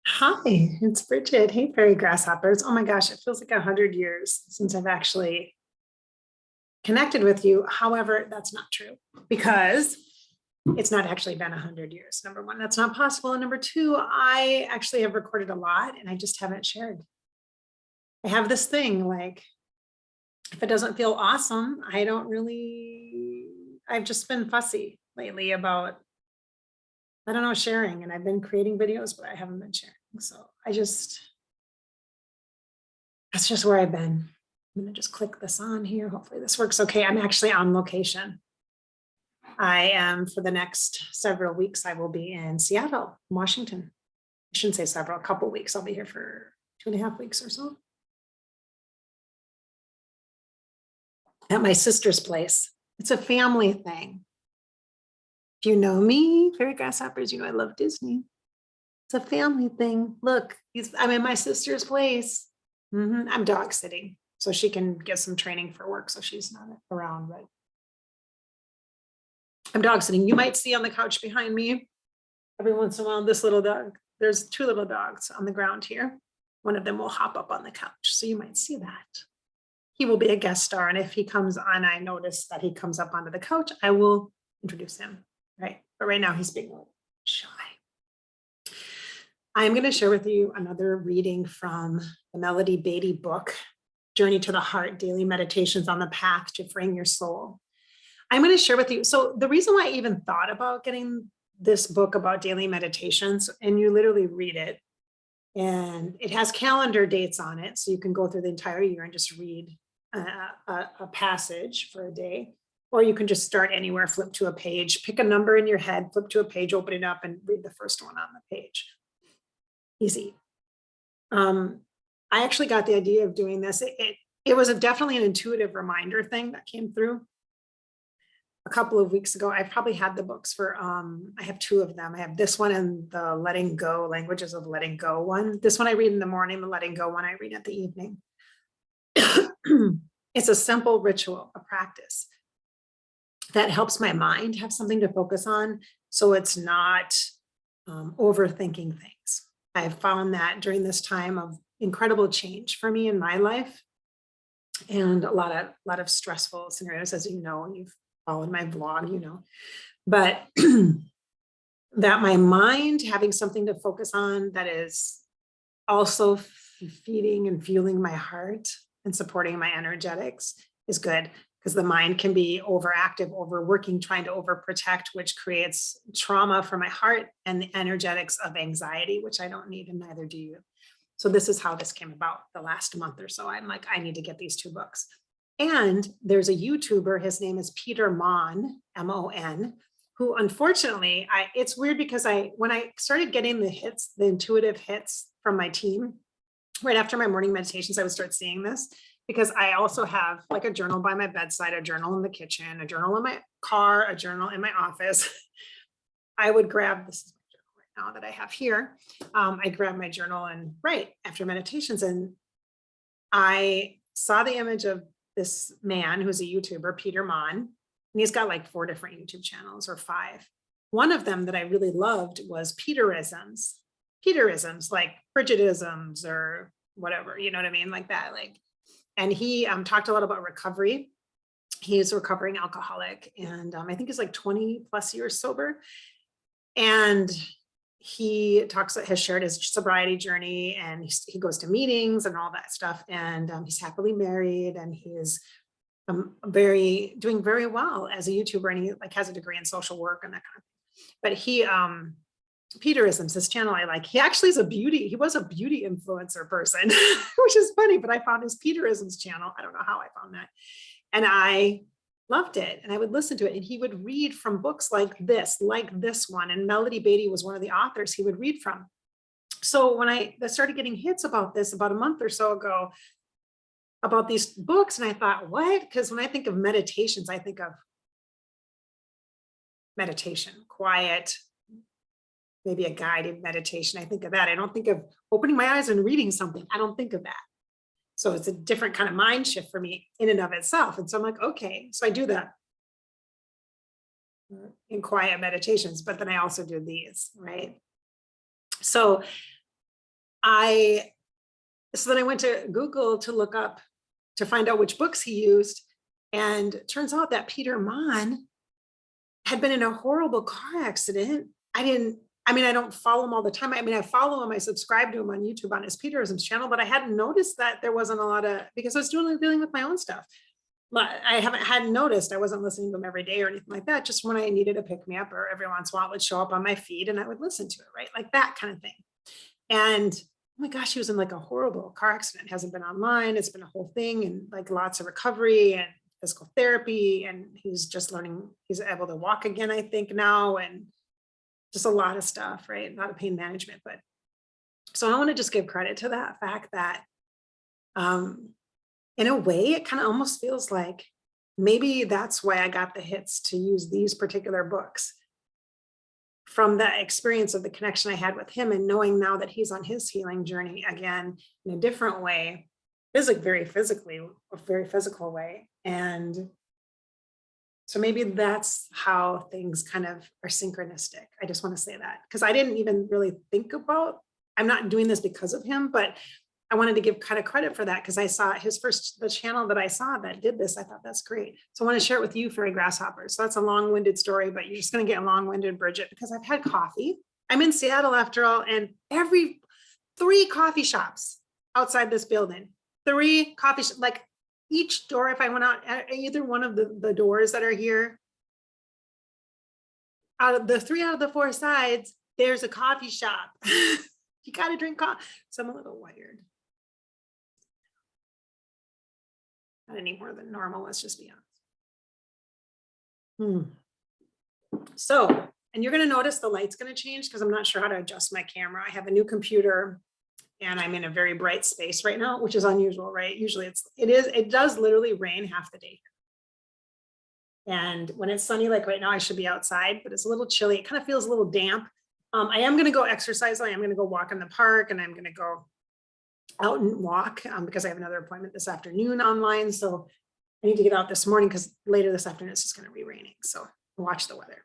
Hi, it's Bridget. Hey, fairy grasshoppers. Oh my gosh, it feels like 100 years since I've actually connected with you. However, that's not true because it's not actually been 100 years. Number one, that's not possible. And number two, I actually have recorded a lot and I just haven't shared. I have this thing like, if it doesn't feel awesome, I don't really, I've just been fussy lately about, I don't know, sharing. And I've been creating videos, but I haven't been sharing. So that's just where I've been. I'm gonna just click this on here. Hopefully this works okay. I'm actually on location. I am for the next several weeks. I will be in Seattle, Washington. I shouldn't say several, a couple weeks. I'll be here for 2.5 weeks or so. At my sister's place. It's a family thing. If you know me, fairy grasshoppers, you know I love Disney. It's a family thing. Look, I'm in my sister's place. I'm dog sitting so she can get some training for work. So she's not around, but I'm dog sitting. You might see on the couch behind me every once in a while this little dog. There's two little dogs on the ground here. One of them will hop up on the couch. So you might see that. He will be a guest star. And if he comes on, I notice that he comes up onto the couch, I will introduce him. Right. But right now he's being a little shy. I'm going to share with you another reading from the Melody Beatty book, Journey to the Heart, Daily Meditations on the Path to Freeing Your Soul. I'm going to share with you. So the reason why I even thought about getting this book about daily meditations, and you literally read it, and it has calendar dates on it. So you can go through the entire year and just read a passage for a day, or you can just start anywhere, flip to a page, pick a number in your head, flip to a page, open it up and read the first one on the page. Easy. I actually got the idea of doing this. It was definitely an intuitive reminder thing that came through a couple of weeks ago. I probably had the books for, I have two of them. I have this one and the Letting Go, Languages of Letting Go one. This one I read in the morning, the Letting Go one I read at the evening. It's a simple ritual, a practice that helps my mind have something to focus on. So it's not overthinking things. I've found that during this time of incredible change for me in my life and a lot of stressful scenarios, as you know, you've followed my blog, you know, but that my mind having something to focus on that is also feeding and fueling my heart and supporting my energetics is good, because the mind can be overactive, overworking, trying to overprotect, which creates trauma for my heart and the energetics of anxiety, which I don't need, and neither do you. So this is how this came about the last month or so. I'm like, I need to get these two books. And there's a YouTuber, his name is Peter Mon, M-O-N, who unfortunately, it's weird because when I started getting the hits, the intuitive hits from my team, right after my morning meditations, I would start seeing this, because I also have like a journal by my bedside, a journal in the kitchen, a journal in my car, a journal in my office. I would grab, this is my journal right now that I have here. I grab my journal and write after meditations. And I saw the image of this man who's a YouTuber, Peter Mon, and he's got like 4 different YouTube channels or 5. One of them that I really loved was Peterisms like Bridgettisms or whatever, you know what I mean? Like that, like, and he talked a lot about recovery. He's a recovering alcoholic, and I think he's like 20 plus years sober. And he has shared his sobriety journey, and he goes to meetings and all that stuff. And he's happily married, and he is doing very well as a YouTuber, and he like has a degree in social work and that kind of thing. But he, Peterisms, his channel I like. He actually is he was a beauty influencer person, which is funny, but I found his Peterisms channel. I don't know how I found that. And I loved it. And I would listen to it. And he would read from books like this one. And Melody Beatty was one of the authors he would read from. So when I started getting hits about this about a month or so ago, about these books, and I thought, what? Because when I think of meditations, I think of meditation, quiet, maybe a guided meditation. I think of that. I don't think of opening my eyes and reading something. I don't think of that. So it's a different kind of mind shift for me in and of itself. And so I'm like, okay, so I do that in quiet meditations, but then I also do these, right? So so then I went to Google to look up, to find out which books he used. And it turns out that Peter Mann had been in a horrible car accident. I don't follow him all the time. I follow him, I subscribe to him on YouTube on his Peterism's channel, but I hadn't noticed that there wasn't a lot of, because I was dealing with my own stuff. But I hadn't noticed, I wasn't listening to him every day or anything like that. Just when I needed a pick me up, or every once in a while it would show up on my feed and I would listen to it, right? Like that kind of thing. And oh my gosh, he was in like a horrible car accident. It hasn't been online. It's been a whole thing, and like lots of recovery and physical therapy. And he's just learning, he's able to walk again, I think now, and just a lot of stuff, right? A lot of pain management. But so I want to just give credit to that fact that in a way, it kind of almost feels like maybe that's why I got the hits to use these particular books, from the experience of the connection I had with him, and knowing now that he's on his healing journey again in a different way, very physical way. And so maybe that's how things kind of are synchronistic. I just want to say that, because I didn't even really think about, I'm not doing this because of him, but I wanted to give kind of credit for that, because I saw the channel that I saw that did this. I thought that's great. So I want to share it with you, fairy grasshoppers. So that's a long-winded story, but you're just going to get long-winded, Bridget, because I've had coffee. I'm in Seattle after all, and every 3 coffee shops outside this building, 3 coffee shops, like each door, if I went out, either one of the doors that are here, out of the 3 out of the 4 sides, there's a coffee shop. You got to drink coffee. So I'm a little wired. Not any more than normal, let's just be honest. So, and you're going to notice the light's going to change, because I'm not sure how to adjust my camera. I have a new computer and I'm in a very bright space right now, which is unusual, right? Usually it does literally rain half the day. And when it's sunny, like right now, I should be outside, but it's a little chilly. It kind of feels a little damp. I am going to go exercise. I am going to go walk in the park, and I'm going to go out and walk because I have another appointment this afternoon online. So I need to get out this morning, because later this afternoon it's just going to be raining. So watch the weather.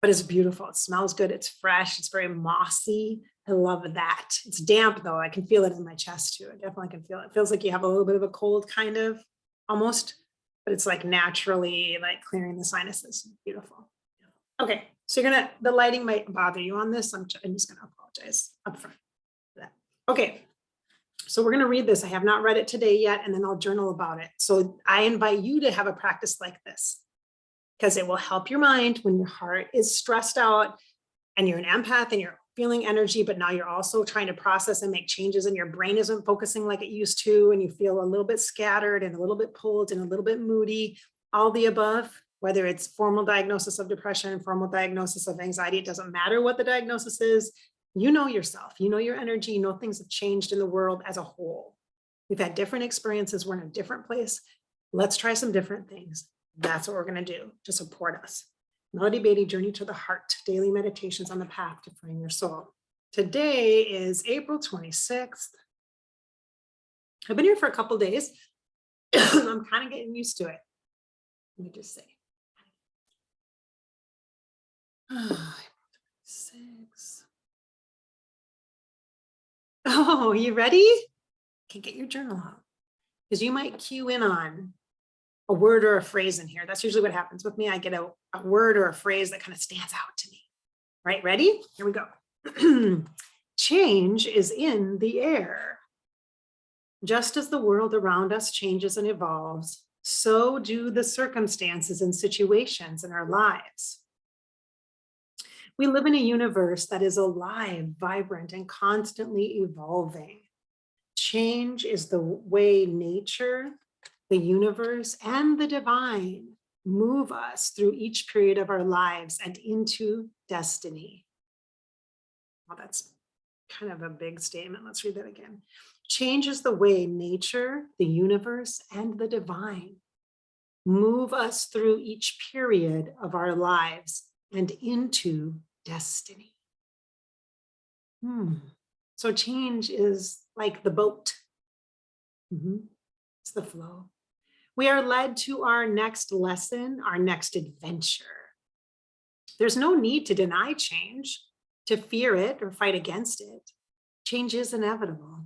But it's beautiful. It smells good. It's fresh. It's very mossy. I love that. It's damp though. I can feel it in my chest too. I definitely can feel it. It feels like you have a little bit of a cold, kind of, almost, but it's like naturally like clearing the sinuses. Beautiful. Okay. So the lighting might bother you on this. I'm just going to apologize up front for that. Okay. So we're going to read this. I have not read it today yet, and then I'll journal about it. So I invite you to have a practice like this, because it will help your mind when your heart is stressed out and you're an empath and you're feeling energy, but now you're also trying to process and make changes, and your brain isn't focusing like it used to, and you feel a little bit scattered and a little bit pulled and a little bit moody, all the above, whether it's formal diagnosis of depression, formal diagnosis of anxiety, it doesn't matter what the diagnosis is. You know yourself, you know your energy, you know things have changed in the world as a whole. We've had different experiences, we're in a different place. Let's try some different things. That's what we're going to do to support us. Melody Beatty, Journey to the Heart, Daily Meditations on the Path to Freeing Your Soul. Today is April 26th. I've been here for a couple days. I'm kind of getting used to it. Let me just say. 6. Oh, you ready? Okay, get your journal out, because you might cue in on a word or a phrase in here. That's usually what happens with me. I get a word or a phrase that kind of stands out to me. Right, ready? Here we go. Change is in the air. Just as the world around us changes and evolves, so do the circumstances and situations in our lives. We live in a universe that is alive, vibrant, and constantly evolving. Change is the way nature, the universe, and the divine move us through each period of our lives and into destiny. Well, that's kind of a big statement. Let's read that again. Change is the way nature, the universe, and the divine move us through each period of our lives and into destiny. So change is like the boat. It's the flow. We are led to our next lesson, our next adventure. There's no need to deny change, to fear it or fight against it. Change is inevitable.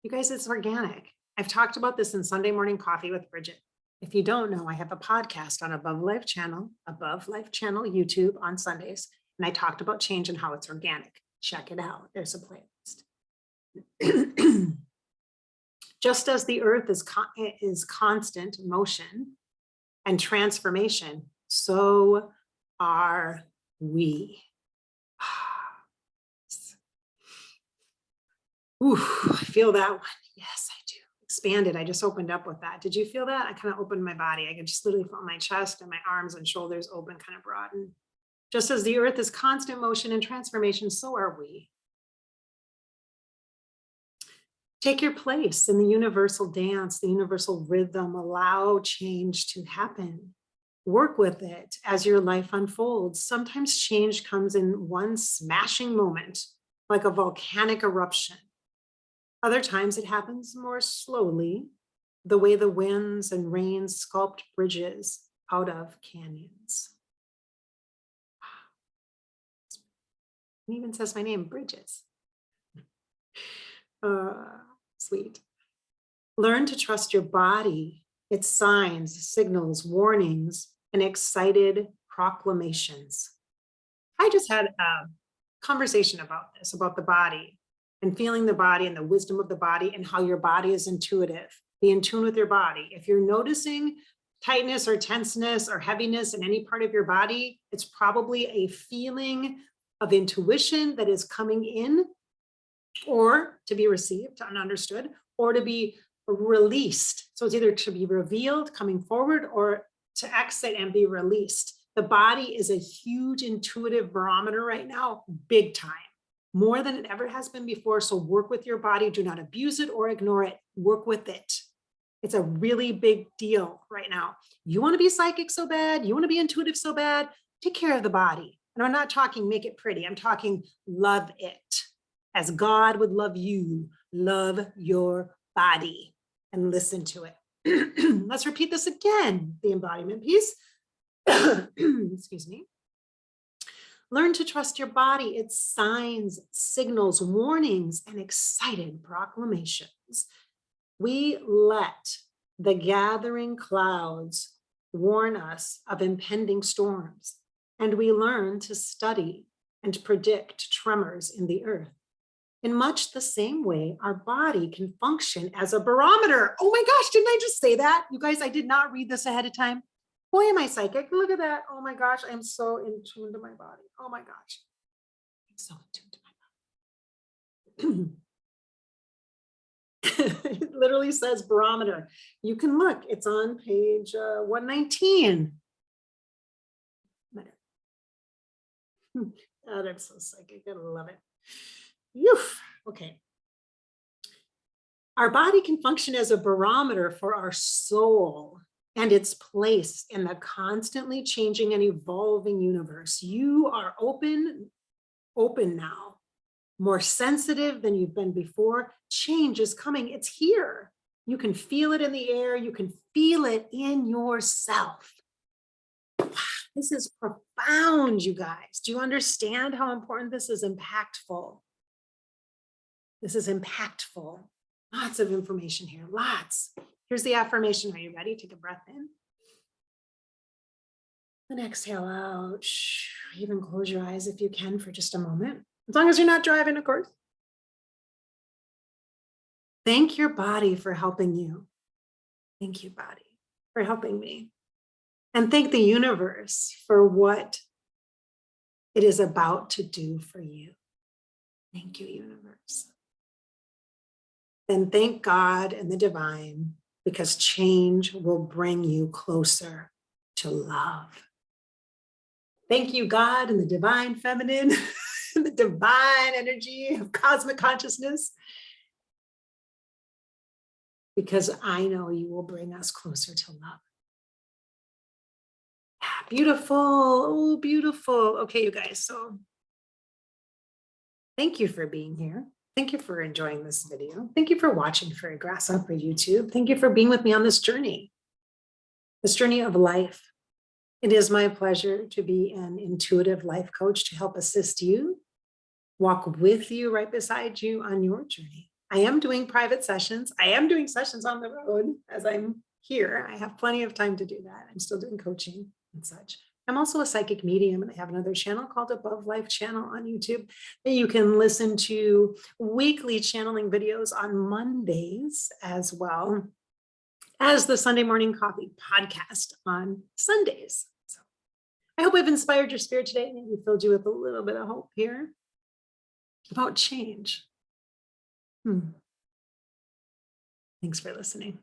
You guys, it's organic. I've talked about this in Sunday Morning Coffee with Bridget. If you don't know, I have a podcast on Above Life channel, YouTube on Sundays. And I talked about change and how it's organic. Check it out. There's a playlist. Just as the earth is constant motion and transformation, so are we. Ooh, I feel that one. Yes, I do. Expanded. I just opened up with that. Did you feel that? I kind of opened my body. I could just literally feel my chest and my arms and shoulders open, kind of broaden. Just as the earth is constant motion and transformation, so are we. Take your place in the universal dance, the universal rhythm. Allow change to happen. Work with it as your life unfolds. Sometimes change comes in one smashing moment, like a volcanic eruption. Other times it happens more slowly, the way the winds and rains sculpt bridges out of canyons. It even says my name, Bridges. Sweet. Learn to trust your body, its signs, signals, warnings, and excited proclamations. I just had a conversation about this, about the body and feeling the body and the wisdom of the body and how your body is intuitive. Be in tune with your body. If you're noticing tightness or tenseness or heaviness in any part of your body, it's probably a feeling of intuition that is coming in, or to be received and understood, or to be released. So it's either to be revealed coming forward or to exit and be released. The body is a huge intuitive barometer right now, big time, more than it ever has been before. So work with your body. Do not abuse it or ignore it. Work with it. It's a really big deal right now. You want to be psychic so bad, you want to be intuitive so bad, take care of the body. And I'm not talking make it pretty. I'm talking love it. As God would love you, love your body and listen to it. Let's repeat this again, the embodiment piece. Excuse me. Learn to trust your body, its signs, signals, warnings, and excited proclamations. We let the gathering clouds warn us of impending storms, and we learn to study and predict tremors in the earth. In much the same way, our body can function as a barometer. Oh my gosh, didn't I just say that? You guys, I did not read this ahead of time. Boy, am I psychic. Look at that. Oh my gosh, I'm so in tune to my body. Oh my gosh. I'm so in tune to my body. It literally says barometer. You can look, it's on page 119. God, I'm so psychic. I love it. Oof. Okay. Our body can function as a barometer for our soul and its place in the constantly changing and evolving universe. You are open now, more sensitive than you've been before. Change is coming. It's here. You can feel it in the air. You can feel it in yourself. This is profound, you guys. Do you understand how important this is? Impactful. This is impactful. Lots of information here, lots. Here's the affirmation. Are you ready? Take a breath in. And exhale out. Even close your eyes if you can for just a moment. As long as you're not driving, of course. Thank your body for helping you. Thank you, body, for helping me. And thank the universe for what it is about to do for you. Thank you, universe. Then thank God and the divine, because change will bring you closer to love. Thank you, God and the divine feminine, the divine energy of cosmic consciousness, because I know you will bring us closer to love. Yeah, beautiful. Oh, beautiful. Okay, you guys. So thank you for being here. Thank you for enjoying this video. Thank you for watching Fairy Grasshopper YouTube. Thank you for being with me on this journey of life. It is my pleasure to be an intuitive life coach to help assist you walk with you right beside you on your journey. I am doing private sessions. I am doing sessions on the road as I'm here. I have plenty of time to do that. I'm still doing coaching and such. I'm also a psychic medium, and I have another channel called Above Life Channel on YouTube that you can listen to weekly channeling videos on Mondays, as well as the Sunday Morning Coffee podcast on Sundays. So I hope I've inspired your spirit today, maybe filled you with a little bit of hope here about change. Thanks for listening.